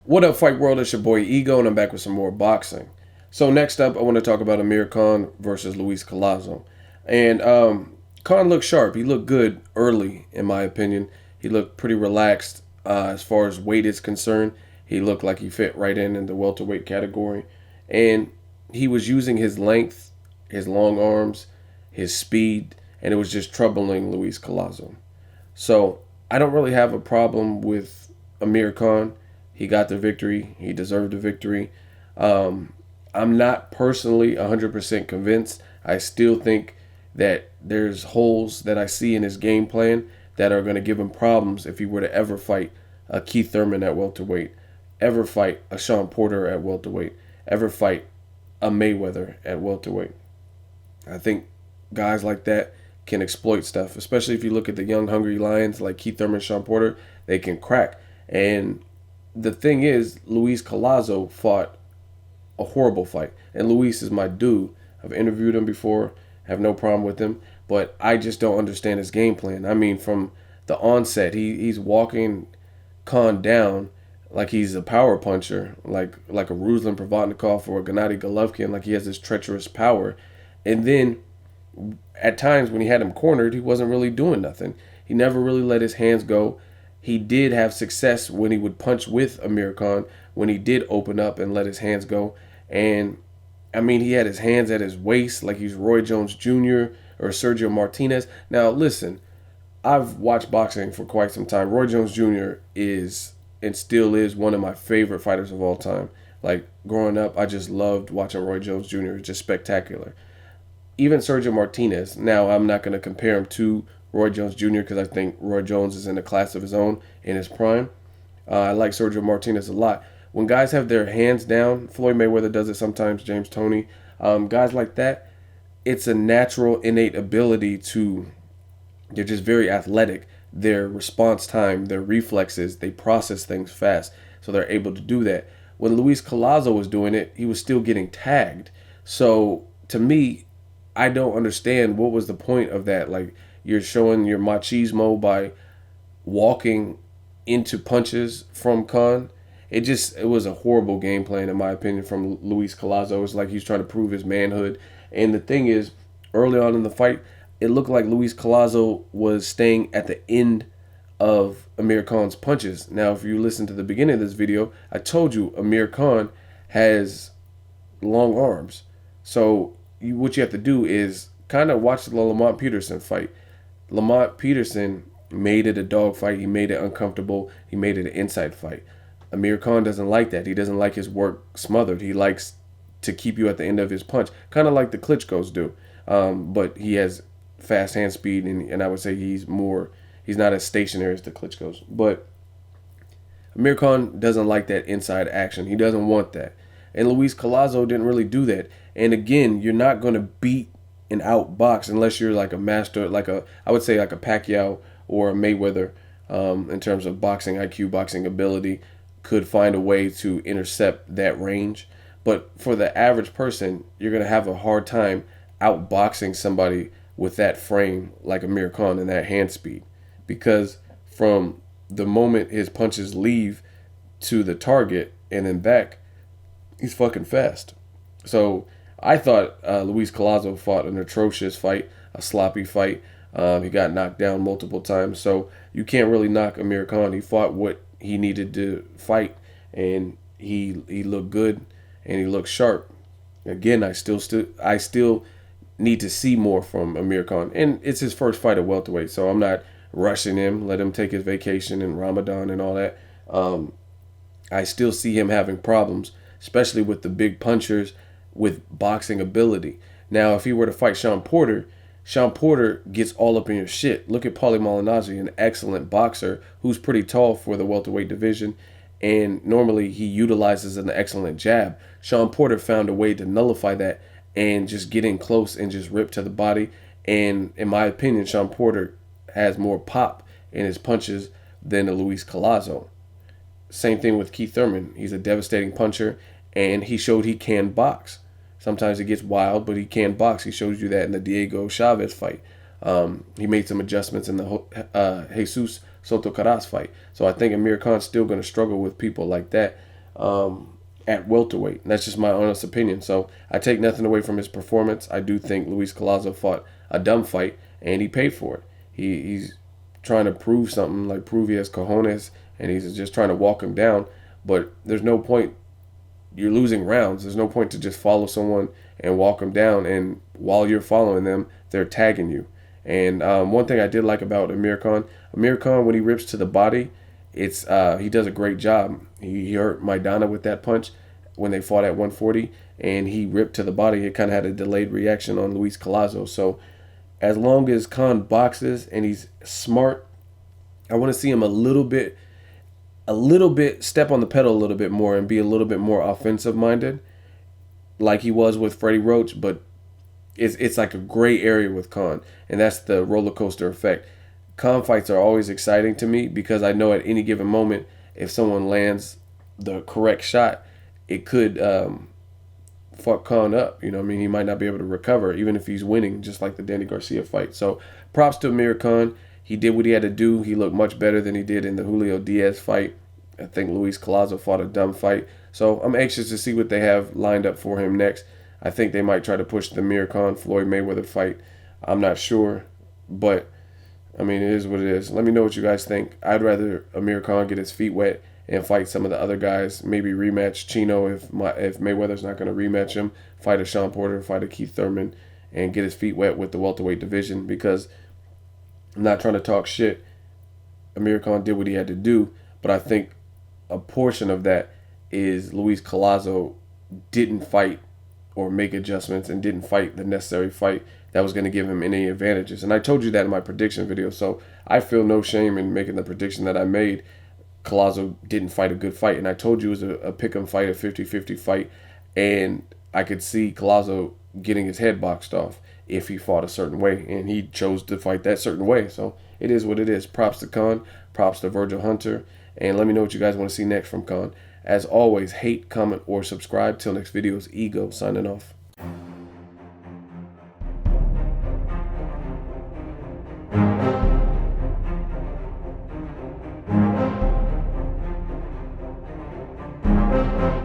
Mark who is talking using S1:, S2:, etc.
S1: What up, Fight World? It's your boy Ego, and I'm back with some more boxing. So next up, I want to talk about Amir Khan versus Luis Collazo. And Khan looked sharp. He looked good early, in my opinion. He looked pretty relaxed as far as weight is concerned. He looked like he fit right in the welterweight category. And he was using his length, his long arms, his speed, and it was just troubling Luis Collazo. So I don't really have a problem with Amir Khan. He got the victory. He deserved the victory. Um, I'm not personally 100% convinced. I still think that there's holes that I see in his game plan that are going to give him problems if he were to ever fight a Keith Thurman at welterweight, ever fight a Sean Porter at welterweight, ever fight a Mayweather at welterweight. I think guys like that can exploit stuff, especially if you look at the young, hungry lions like Keith Thurman, Sean Porter. They can crack. And the thing is, Luis Collazo fought a horrible fight, and Luis is my dude. I've interviewed him before, have no problem with him, but I just don't understand his game plan. I mean, from the onset, he's walking Khan down like he's a power puncher, like a Ruslan Provodnikov or a Gennady Golovkin, like he has this treacherous power, and then at times when he had him cornered, he wasn't really doing nothing. He never really let his hands go. He did have success when he would punch with Amir Khan, when he did open up and let his hands go. And I mean, he had his hands at his waist like he's Roy Jones Jr. or Sergio Martinez. Now, listen, I've watched boxing for quite some time. Roy Jones Jr. is and still is one of my favorite fighters of all time. Like growing up, I just loved watching Roy Jones Jr. It's just spectacular. Even Sergio Martinez. Now, I'm not going to compare him to Roy Jones Jr. because I think Roy Jones is in a class of his own in his prime. I like Sergio Martinez a lot. When guys have their hands down, Floyd Mayweather does it sometimes, James Toney, guys like that, it's a natural, innate ability to, they're just very athletic. Their response time, their reflexes, they process things fast. So they're able to do that. When Luis Collazo was doing it, he was still getting tagged. So to me, I don't understand what was the point of that. Like, you're showing your machismo by walking into punches from Khan. It was a horrible game plan in my opinion from Luis Collazo. It was like he's trying to prove his manhood. And the thing is, early on in the fight, it looked like Luis Collazo was staying at the end of Amir Khan's punches. Now, if you listen to the beginning of this video, I told you Amir Khan has long arms. So what you have to do is kind of watch the Lamont Peterson fight. Lamont Peterson made it a dog fight. He made it uncomfortable. He made it an inside fight. Amir Khan doesn't like that. He doesn't like his work smothered. He likes to keep you at the end of his punch, kind of like the Klitschko's do. But he has fast hand speed, and I would say he's not as stationary as the Klitschko's. But Amir Khan doesn't like that inside action. He doesn't want that. And Luis Collazo didn't really do that. And again, you're not going to beat and outbox unless you're like a master, I would say like a Pacquiao or a Mayweather, in terms of boxing IQ, boxing ability, could find a way to intercept that range. But for the average person, you're going to have a hard time outboxing somebody with that frame like Amir Khan and that hand speed. Because from the moment his punches leave to the target and then back, he's fucking fast. So I thought Luis Collazo fought an atrocious fight, a sloppy fight. He got knocked down multiple times. So you can't really knock Amir Khan. He fought what he needed to fight, and he looked good and he looked sharp. Again, I still need to see more from Amir Khan, and it's his first fight at welterweight, so I'm not rushing him. Let him take his vacation and Ramadan and all that. I still see him having problems, especially with the big punchers with boxing ability. Now, if he were to fight Sean Porter gets all up in your shit. Look at Paulie Malignaggi, an excellent boxer who's pretty tall for the welterweight division, and normally he utilizes an excellent jab. Sean Porter found a way to nullify that and just get in close and just rip to the body. And in my opinion, Sean Porter has more pop in his punches than a Luis Collazo. Same thing with Keith Thurman. He's a devastating puncher, and he showed he can box. Sometimes it gets wild, but he can box. He shows you that in the Diego Chavez fight. He made some adjustments in the Jesus Soto Caras fight. So I think Amir Khan's still going to struggle with people like that. at welterweight. And that's just my honest opinion. So I take nothing away from his performance. I do think Luis Collazo fought a dumb fight, and he paid for it. He's trying to prove something, like prove he has cojones, and he's just trying to walk him down. But there's no point. You're losing rounds. There's no point to just follow someone and walk them down. And while you're following them, they're tagging you. And one thing I did like about Amir Khan, when he rips to the body, it's he does a great job. He hurt Maidana with that punch when they fought at 140, and he ripped to the body. It kind of had a delayed reaction on Luis Collazo. So as long as Khan boxes and he's smart, I want to see him a little bit step on the pedal a little bit more and be a little bit more offensive minded, like he was with Freddie Roach. But it's like a gray area with Khan, and that's the roller coaster effect. Khan fights are always exciting to me because I know at any given moment, if someone lands the correct shot, it could fuck Khan up. You know what I mean? He might not be able to recover, even if he's winning, just like the Danny Garcia fight. So props to Amir Khan. He did what he had to do. He looked much better than he did in the Julio Diaz fight. I think Luis Collazo fought a dumb fight. So I'm anxious to see what they have lined up for him next. I think they might try to push the Amir Khan Floyd Mayweather fight. I'm not sure, but I mean, it is what it is. Let me know what you guys think. I'd rather Amir Khan get his feet wet and fight some of the other guys. Maybe rematch Chino if Mayweather's not going to rematch him. Fight a Sean Porter, fight a Keith Thurman, and get his feet wet with the welterweight division. Because I'm not trying to talk shit. Amir Khan did what he had to do, but I think a portion of that is Luis Collazo didn't fight or make adjustments and didn't fight the necessary fight that was going to give him any advantages. And I told you that in my prediction video, so I feel no shame in making the prediction that I made. Collazo didn't fight a good fight, and I told you it was a pick-em fight, a 50-50 fight, and I could see Collazo getting his head boxed off if he fought a certain way, and he chose to fight that certain way. So it is what it is. Props to Khan, props to Virgil Hunter, and let me know what you guys want to see next from Khan. As always, hate, comment, or subscribe. Till next video, is Ego signing off.